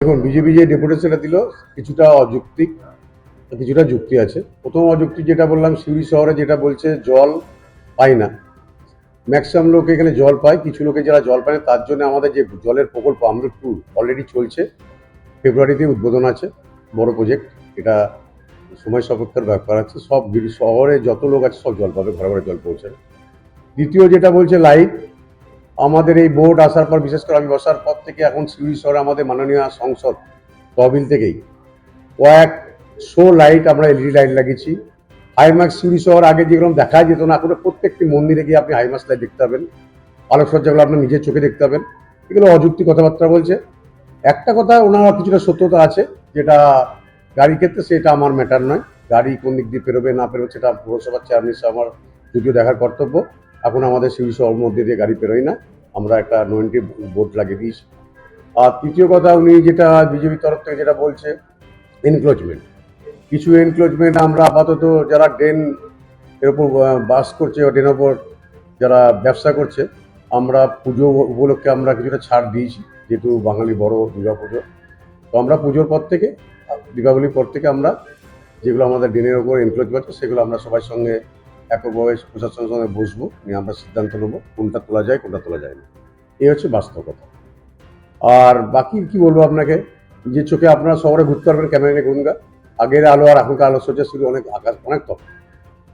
দেখুন, বিজেপি যে ডেপুটেশনটা দিল কিছুটা অযৌক্তিক, কিছুটা যুক্তি আছে। প্রথম অযৌক্তিক যেটা বললাম, সিউড়ি শহরে যেটা বলছে জল পায় না, ম্যাক্সিমাম লোক এখানে জল পায়, কিছু লোকে যারা জল পায় না তার জন্য আমাদের যে জলের প্রকল্প অমৃত 2 অলরেডি চলছে, ফেব্রুয়ারিতে উদ্বোধন আছে, বড় প্রজেক্ট। এটা সময় সাপেক্ষের ব্যাপার আছে, সব শহরে যত লোক আছে সব জল পাবে, ঘরে ঘরে জল পৌঁছাবে। দ্বিতীয় যেটা বলছে লাইট, আমাদের এই বোর্ড আসার পর, বিশেষ করে আমি বসার পর থেকে এখন সিউড়ি শহরে আমাদের মাননীয় সংসদ তহবিল থেকেই কয়েকশো লাইট আমরা এলইডি লাইট লাগিয়েছি। হাইমাক্স সিউড়ি শহর আগে যেরকম দেখা যেত না, এখন প্রত্যেকটি মন্দিরে গিয়ে আপনি হাইমাক্স লাইট দেখতে পাবেন, আলোকসজ্জাগুলো আপনার নিজের চোখে দেখতে পাবেন। এগুলো অযৌক্তিক কথাবার্তা বলছে। একটা কথা ওনার কিছুটা সত্যতা আছে, যেটা গাড়ির ক্ষেত্রে সেটা আমার ম্যাটার নয়, গাড়ি কোন দিক দিয়ে পেরোবে না পেরোবে সেটা পৌরসভার চেয়ারম্যান হিসেবে আমার যদিও দেখার কর্তব্য। এখন আমাদের সিউড়ি শহর মধ্যে দিয়ে গাড়ি পেরোয় না, আমরা একটা নো এন্ট্রি বোর্ড লাগিয়ে দিয়েছি। আর তৃতীয় কথা, উনি যেটা বিজেপির তরফ থেকে যেটা বলছে এনক্লোজমেন্ট, কিছু এনক্লোজমেন্ট আমরা আপাতত যারা ড্রেন এর উপর বাস করছে, ড্রেনের ওপর যারা ব্যবসা করছে, আমরা পুজো উপলক্ষে আমরা কিছুটা ছাড় দিয়েছি, যেহেতু বাঙালি বড় দুর্গা পুজো। তো আমরা পুজোর পর থেকে, দীপাবলির পর থেকে আমরা যেগুলো আমাদের ড্রেনের ওপর এনক্লোজ আছে সেগুলো আমরা সবার সঙ্গে এককভাবে প্রশাসনের সঙ্গে বসবো, নিয়ে আমরা সিদ্ধান্ত নেবো কোনটা তোলা যায় কোনটা তোলা যায় না। এই হচ্ছে বাস্তবতা। আর বাকি কি বলবো আপনাকে, যে চোখে আপনারা শহরে ঘুরতে পারবেন ক্যামেরা নিয়ে ঘুরুন গা, আগের আলো আর এখনকার আলো সজ্জা শুরু অনেক আকাশ অনেক তফাৎ।